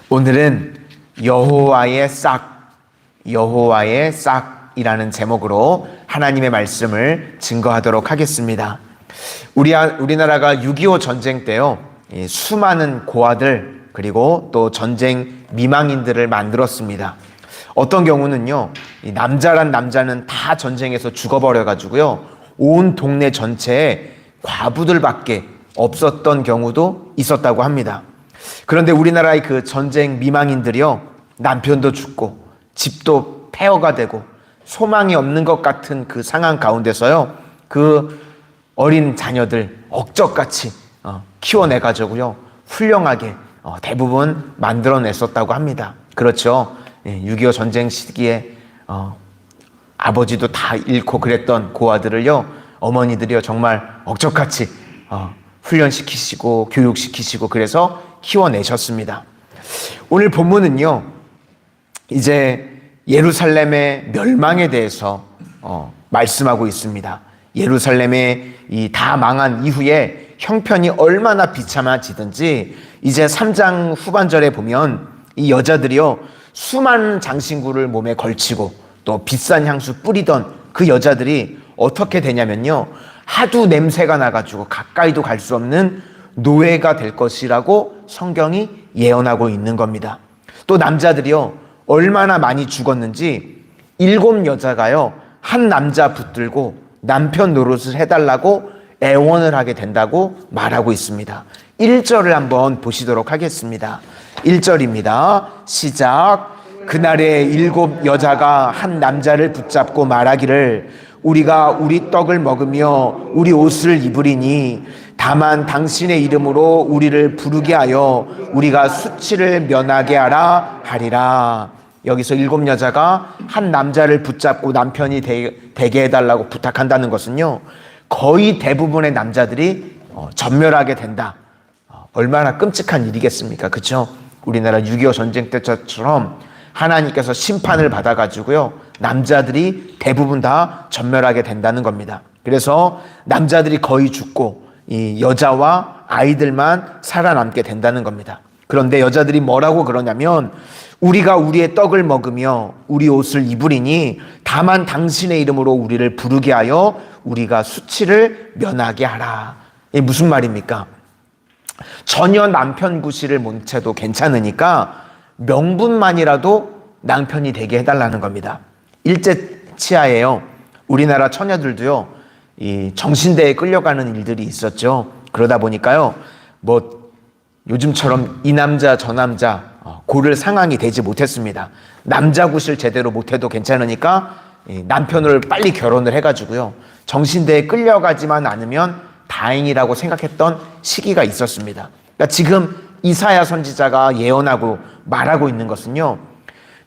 오늘은 여호와의 싹이라는 제목으로 하나님의 말씀을 증거하도록 하겠습니다. 우리나라가 6.25 전쟁 때요, 수많은 고아들 그리고 또 전쟁 미망인들을 만들었습니다. 어떤 경우는요, 남자란 남자는 다 전쟁에서 죽어버려가지고요, 온 동네 전체에 과부들밖에 없었던 경우도 있었다고 합니다. 그런데 우리나라의 그 전쟁 미망인들이요, 남편도 죽고 집도 폐허가 되고 소망이 없는 것 같은 그 상황 가운데서요, 그 어린 자녀들 억적같이 키워내가지고요, 훌륭하게 대부분 만들어냈었다고 합니다. 그렇죠. 6.25 전쟁 시기에 아버지도 다 잃고 그랬던 고아들을요, 어머니들이요 정말 억적같이 훈련시키시고 교육시키시고 그래서 키워내셨습니다. 오늘 본문은요, 이제 예루살렘의 멸망에 대해서 말씀하고 있습니다. 예루살렘의 이 다 망한 이후에 형편이 얼마나 비참해지든지 이제 3장 후반절에 보면 이 여자들이요, 수많은 장신구를 몸에 걸치고 또 비싼 향수 뿌리던 그 여자들이 어떻게 되냐면요, 하도 냄새가 나가지고 가까이도 갈 수 없는 노예가 될 것이라고 성경이 예언하고 있는 겁니다. 또 남자들이요, 얼마나 많이 죽었는지 7 여자가요, 한 남자 붙들고 남편 노릇을 해달라고 애원을 하게 된다고 말하고 있습니다. 1절을 한번 보시도록 하겠습니다. 1절입니다. 시작. 그날에 7 여자가 한 남자를 붙잡고 말하기를 우리가 우리 떡을 먹으며 우리 옷을 입으리니 다만 당신의 이름으로 우리를 부르게 하여 우리가 수치를 면하게 하라 하리라. 여기서 7 여자가 한 남자를 붙잡고 남편이 되게 해달라고 부탁한다는 것은요, 거의 대부분의 남자들이 전멸하게 된다. 얼마나 끔찍한 일이겠습니까? 그렇죠? 우리나라 6.25 전쟁 때처럼 하나님께서 심판을 받아가지고요, 남자들이 대부분 다 전멸하게 된다는 겁니다. 그래서 남자들이 거의 죽고 이 여자와 아이들만 살아남게 된다는 겁니다. 그런데 여자들이 뭐라고 그러냐면 우리가 우리의 떡을 먹으며 우리 옷을 입으리니 다만 당신의 이름으로 우리를 부르게 하여 우리가 수치를 면하게 하라. 이게 무슨 말입니까? 전혀 남편 구실을 못 채도 괜찮으니까 명분만이라도 남편이 되게 해달라는 겁니다. 일제 치하에요, 우리나라 처녀들도요, 이 정신대에 끌려가는 일들이 있었죠. 그러다 보니까요, 뭐 요즘처럼 이 남자 저 남자 고를 상황이 되지 못했습니다. 남자 구실 제대로 못해도 괜찮으니까 남편을 빨리 결혼을 해가지고요, 정신대에 끌려가지만 않으면 다행이라고 생각했던 시기가 있었습니다. 그러니까 지금 이사야 선지자가 예언하고 말하고 있는 것은요,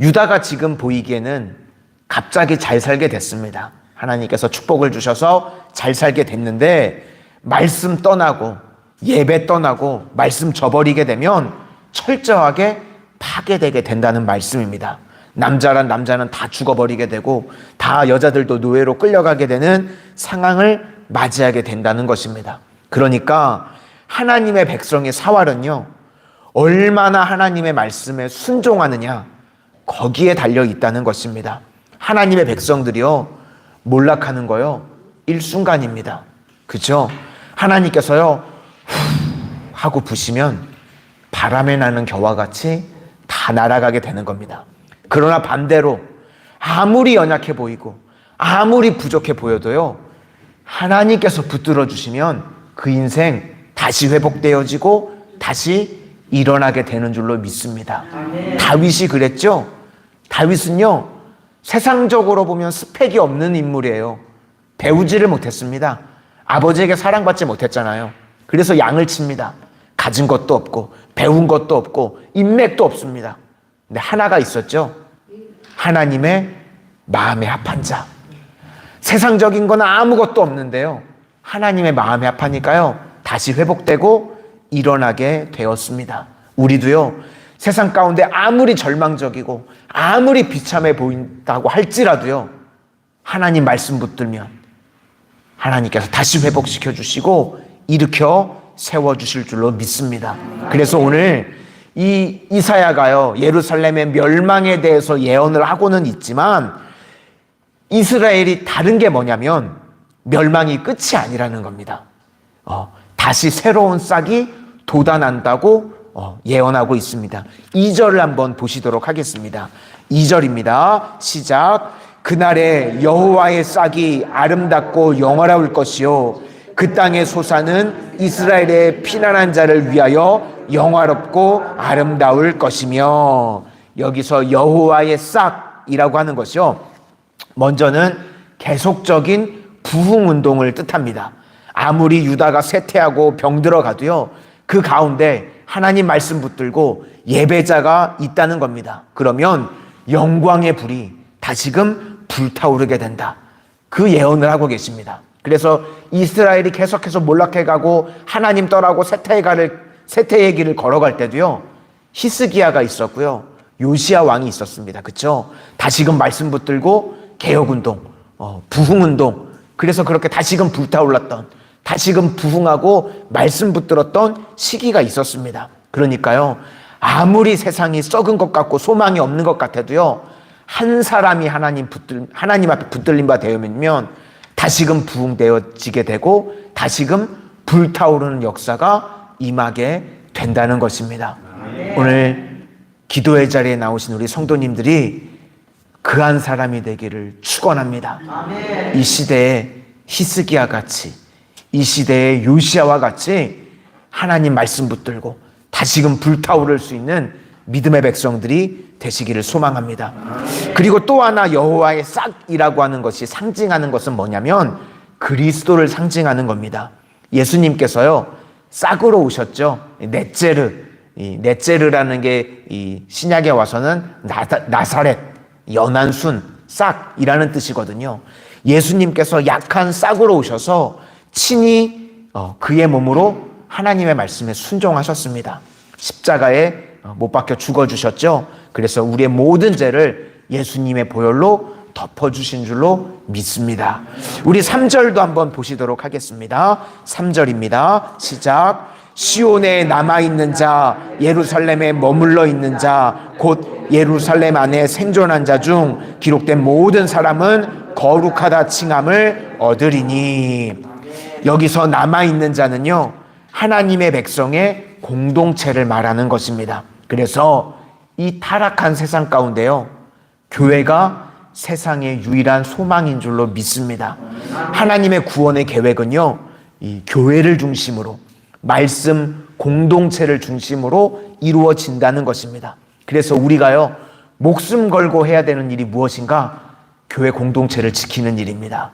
유다가 지금 보이기에는 갑자기 잘 살게 됐습니다. 하나님께서 축복을 주셔서 잘 살게 됐는데 말씀 떠나고 예배 떠나고 말씀 저버리게 되면 철저하게 파괴되게 된다는 말씀입니다. 남자란 남자는 다 죽어버리게 되고 다 여자들도 노예로 끌려가게 되는 상황을 맞이하게 된다는 것입니다. 그러니까 하나님의 백성의 사활은요, 얼마나 하나님의 말씀에 순종하느냐, 거기에 달려 있다는 것입니다. 하나님의 백성들이요, 몰락하는 거요, 일순간입니다. 그렇죠? 하나님께서요, 후 하고 부시면 바람에 나는 겨와 같이 다 날아가게 되는 겁니다. 그러나 반대로 아무리 연약해 보이고 아무리 부족해 보여도요, 하나님께서 붙들어 주시면 그 인생 다시 회복되어지고 다시 일어나게 되는 줄로 믿습니다. 아멘. 다윗이 그랬죠? 다윗은요, 세상적으로 보면 스펙이 없는 인물이에요. 배우지를 못했습니다. 아버지에게 사랑받지 못했잖아요. 그래서 양을 칩니다. 가진 것도 없고 배운 것도 없고 인맥도 없습니다. 근데 하나가 있었죠. 하나님의 마음에 합한 자. 세상적인 건 아무것도 없는데요, 하나님의 마음에 합하니까요, 다시 회복되고 일어나게 되었습니다. 우리도요, 세상 가운데 아무리 절망적이고 아무리 비참해 보인다고 할지라도요, 하나님 말씀 붙들면 하나님께서 다시 회복시켜 주시고 일으켜 세워주실 줄로 믿습니다. 그래서 오늘 이 이사야가요, 예루살렘의 멸망에 대해서 예언을 하고는 있지만 이스라엘이 다른 게 뭐냐면 멸망이 끝이 아니라는 겁니다. 다시 새로운 싹이 돋아난다고 예언하고 있습니다. 2절을 한번 보시도록 하겠습니다. 2절입니다. 시작. 그날에 여호와의 싹이 아름답고 영화로울 것이요 그 땅의 소사는 이스라엘의 피난한 자를 위하여 영화롭고 아름다울 것이며, 여기서 여호와의 싹이라고 하는 것이요, 먼저는 계속적인 부흥운동을 뜻합니다. 아무리 유다가 쇠퇴하고 병들어가도요, 그 가운데 하나님 말씀 붙들고 예배자가 있다는 겁니다. 그러면 영광의 불이 다시금 불타오르게 된다. 그 예언을 하고 계십니다. 그래서 이스라엘이 계속해서 몰락해가고 하나님 떠나고 쇠퇴의 길을 걸어갈 때도요, 히스기야가 있었고요, 요시야 왕이 있었습니다. 그렇죠? 다시금 말씀 붙들고 개혁운동, 부흥운동, 그래서 그렇게 다시금 불타올랐던, 다시금 부흥하고 말씀 붙들었던 시기가 있었습니다. 그러니까요, 아무리 세상이 썩은 것 같고 소망이 없는 것 같아도요, 한 사람이 하나님 앞에 붙들림 바 되면 다시금 부흥되어지게 되고 다시금 불타오르는 역사가 임하게 된다는 것입니다. 오늘 기도의 자리에 나오신 우리 성도님들이 그 한 사람이 되기를 축원합니다. 이 시대의 히스기야 같이, 이 시대의 요시야와 같이 하나님 말씀 붙들고 다시금 불타오를 수 있는 믿음의 백성들이 되시기를 소망합니다. 그리고 또 하나 여호와의 싹이라고 하는 것이 상징하는 것은 뭐냐면 그리스도를 상징하는 겁니다. 예수님께서요, 싹으로 오셨죠. 넷제르라는 게 이 신약에 와서는 나사렛, 연한 순, 싹이라는 뜻이거든요. 예수님께서 약한 싹으로 오셔서 친히 그의 몸으로 하나님의 말씀에 순종하셨습니다. 십자가에 못 박혀 죽어주셨죠. 그래서 우리의 모든 죄를 예수님의 보혈로 덮어주신 줄로 믿습니다. 우리 3절도 한번 보시도록 하겠습니다. 3절입니다. 시작. 시온에 남아있는 자, 예루살렘에 머물러 있는 자, 곧 예루살렘 안에 생존한 자 중 기록된 모든 사람은 거룩하다 칭함을 얻으리니. 여기서 남아있는 자는요, 하나님의 백성의 공동체를 말하는 것입니다. 그래서 이 타락한 세상 가운데요, 교회가 세상의 유일한 소망인 줄로 믿습니다. 하나님의 구원의 계획은요, 이 교회를 중심으로, 말씀 공동체를 중심으로 이루어진다는 것입니다. 그래서 우리가요, 목숨 걸고 해야 되는 일이 무엇인가? 교회 공동체를 지키는 일입니다.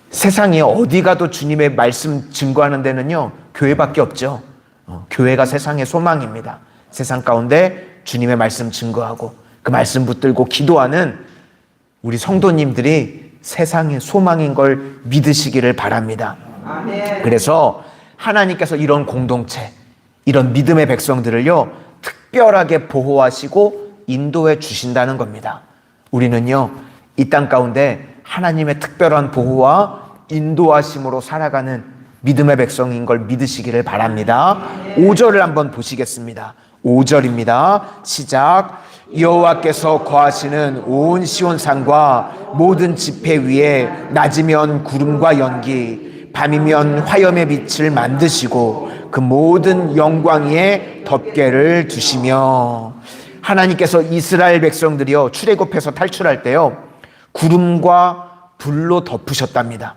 세상에 어디 가도 주님의 말씀 증거하는 데는요, 교회밖에 없죠. 교회가 세상의 소망입니다. 세상 가운데 주님의 말씀 증거하고 그 말씀 붙들고 기도하는 우리 성도님들이 세상의 소망인 걸 믿으시기를 바랍니다. 아멘. 그래서 하나님께서 이런 공동체, 이런 믿음의 백성들을요, 특별하게 보호하시고 인도해 주신다는 겁니다. 우리는요, 이 땅 가운데 하나님의 특별한 보호와 인도하심으로 살아가는 믿음의 백성인 걸 믿으시기를 바랍니다. 5절을 한번 보시겠습니다. 5절입니다. 시작. 여호와께서 거하시는 온 시온산과 모든 지폐 위에 낮이면 구름과 연기, 밤이면 화염의 빛을 만드시고 그 모든 영광 위에 덮개를 두시며. 하나님께서 이스라엘 백성들이요, 출애굽해서 탈출할 때요, 구름과 불로 덮으셨답니다.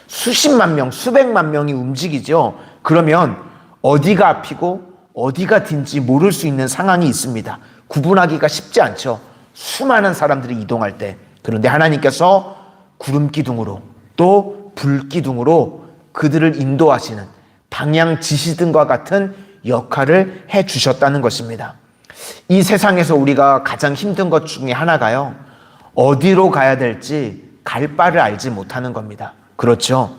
수십만 명, 수백만 명이 움직이죠. 그러면 어디가 앞이고 어디가 뒤인지 모를 수 있는 상황이 있습니다. 구분하기가 쉽지 않죠. 수많은 사람들이 이동할 때. 그런데 하나님께서 구름 기둥으로 또 불 기둥으로 그들을 인도하시는 방향 지시등과 같은 역할을 해 주셨다는 것입니다. 이 세상에서 우리가 가장 힘든 것 중에 하나가요, 어디로 가야 될지 갈 바를 알지 못하는 겁니다. 그렇죠?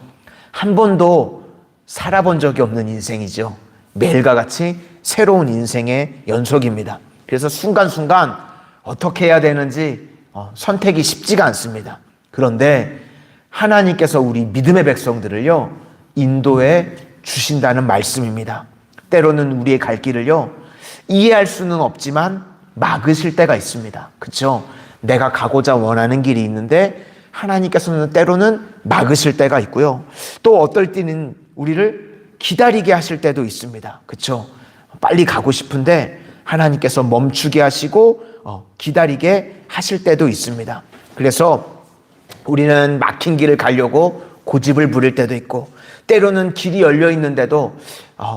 한 번도 살아본 적이 없는 인생이죠. 매일과 같이 새로운 인생의 연속입니다. 그래서 순간순간 어떻게 해야 되는지 선택이 쉽지가 않습니다. 그런데 하나님께서 우리 믿음의 백성들을요, 인도해 주신다는 말씀입니다. 때로는 우리의 갈 길을요, 이해할 수는 없지만 막으실 때가 있습니다. 그렇죠? 내가 가고자 원하는 길이 있는데 하나님께서는 때로는 막으실 때가 있고요. 또 어떨 때는 우리를 기다리게 하실 때도 있습니다. 그렇죠? 빨리 가고 싶은데 하나님께서 멈추게 하시고 기다리게 하실 때도 있습니다. 그래서 우리는 막힌 길을 가려고 고집을 부릴 때도 있고, 때로는 길이 열려 있는데도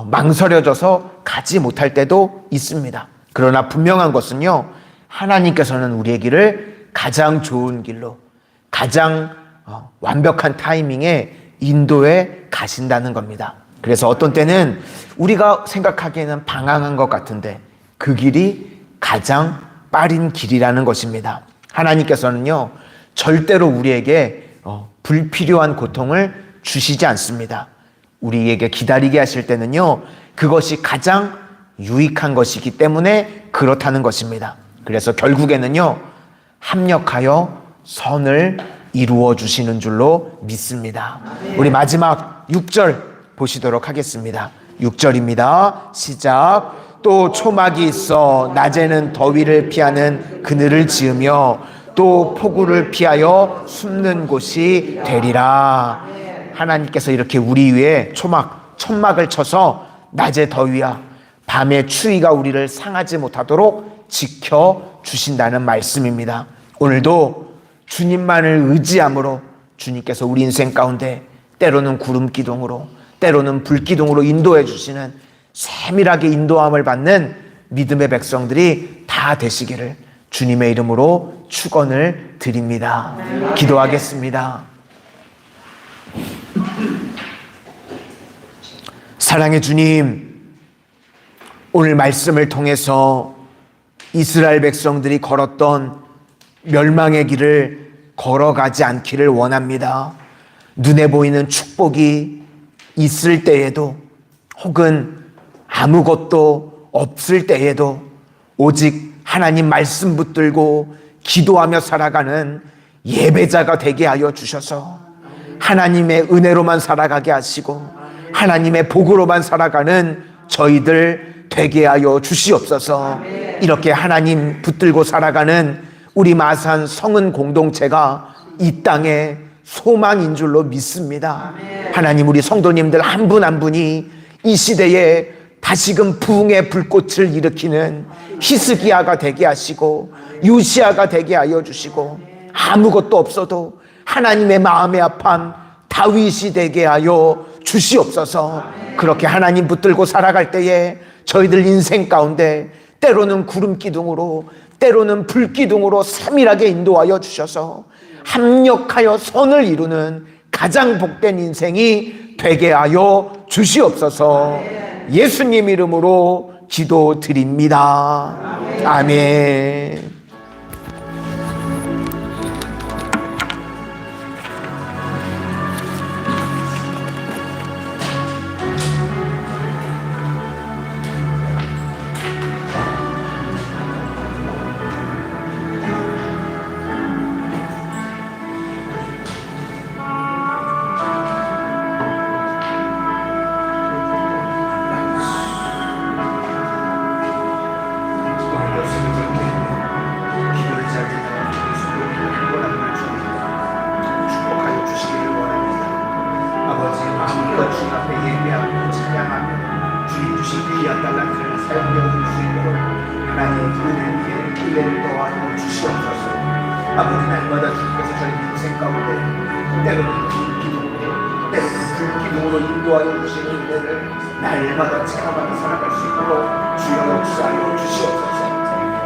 망설여져서 가지 못할 때도 있습니다. 그러나 분명한 것은요, 하나님께서는 우리의 길을 가장 좋은 길로, 가장 완벽한 타이밍에 인도해 가신다는 겁니다. 그래서 어떤 때는 우리가 생각하기에는 방황한 것 같은데 그 길이 가장 빠른 길이라는 것입니다. 하나님께서는요, 절대로 우리에게 불필요한 고통을 주시지 않습니다. 우리에게 기다리게 하실 때는요, 그것이 가장 유익한 것이기 때문에 그렇다는 것입니다. 그래서 결국에는요, 합력하여 선을 이루어 주시는 줄로 믿습니다. 우리 마지막 6절 보시도록 하겠습니다. 6절입니다. 시작. 또 초막이 있어 낮에는 더위를 피하는 그늘을 지으며 또 폭우를 피하여 숨는 곳이 되리라. 하나님께서 이렇게 우리 위에 천막을 쳐서 낮의 더위와 밤의 추위가 우리를 상하지 못하도록 지켜주신다는 말씀입니다. 오늘도 주님만을 의지함으로 주님께서 우리 인생 가운데 때로는 구름기둥으로, 때로는 불기둥으로 인도해 주시는, 세밀하게 인도함을 받는 믿음의 백성들이 다 되시기를 주님의 이름으로 축원을 드립니다. 기도하겠습니다. 사랑의 주님, 오늘 말씀을 통해서 이스라엘 백성들이 걸었던 멸망의 길을 걸어가지 않기를 원합니다. 눈에 보이는 축복이 있을 때에도, 혹은 아무것도 없을 때에도 오직 하나님 말씀 붙들고 기도하며 살아가는 예배자가 되게 하여 주셔서 하나님의 은혜로만 살아가게 하시고 하나님의 복으로만 살아가는 저희들 되게 하여 주시옵소서. 이렇게 하나님 붙들고 살아가는 우리 마산 성은 공동체가 이 땅의 소망인 줄로 믿습니다. 하나님, 우리 성도님들 한 분 한 분이 이 시대에 다시금 부흥의 불꽃을 일으키는 히스기야가 되게 하시고 요시야가 되게 하여 주시고, 아무것도 없어도 하나님의 마음에 합한 다윗이 되게 하여 주시옵소서. 그렇게 하나님 붙들고 살아갈 때에 저희들 인생 가운데 때로는 구름기둥으로, 때로는 불기둥으로 세밀하게 인도하여 주셔서 합력하여 선을 이루는 가장 복된 인생이 되게 하여 주시옵소서. 예수님 이름으로 기도드립니다. 아멘. 아버지, 날마다 주님께서 저희 인생 가운데 때로는 불기둥으로 인도하여 주시는 은혜를 날마다 체험하며 살아갈 수 있도록 주여 역사하여 주시옵소서.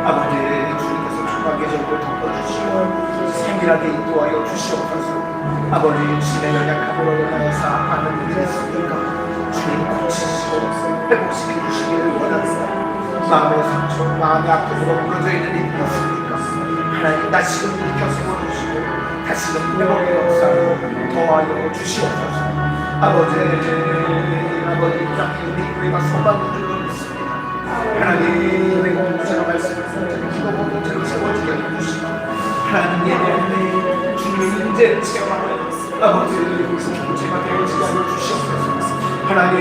아버지, 주님께서 초막의 절을 덮어주시고 세밀하게 인도하여 주시옵소서. 아버지, 주님의 연약함으로 인하여서 아파하는 일이 있습니까? 주님 고치시고 회복시켜 주시기를 원합니다. 마음의 상처, 마음의 아픔으로 무너져 있는 일이 있습니까? 하나님, 다시금 일으켜 세워주시고 다시금 회복의 역사로 더하여 주시옵소서. 아버지, 이 땅에 우리 교회가 소망을 줄로 믿습니다. 하나님의 공동체가 말씀을 통해 기도 공동체로 세워지게 해주시고 하나님 예배할 주님의 인재를 체험하는 아버지 공동체가 되어지게 하여 주시옵소서. 하나님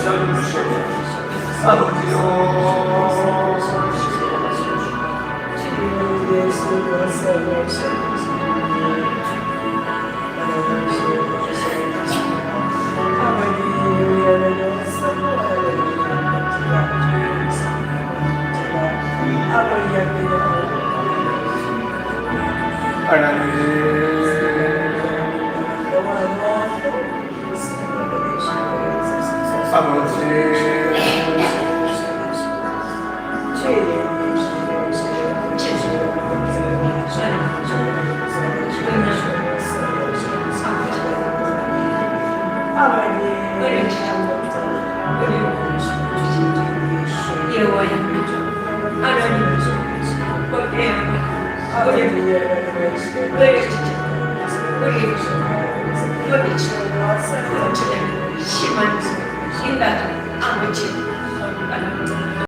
역사하여 주시옵소서. 아버지요 심한 인간 아버지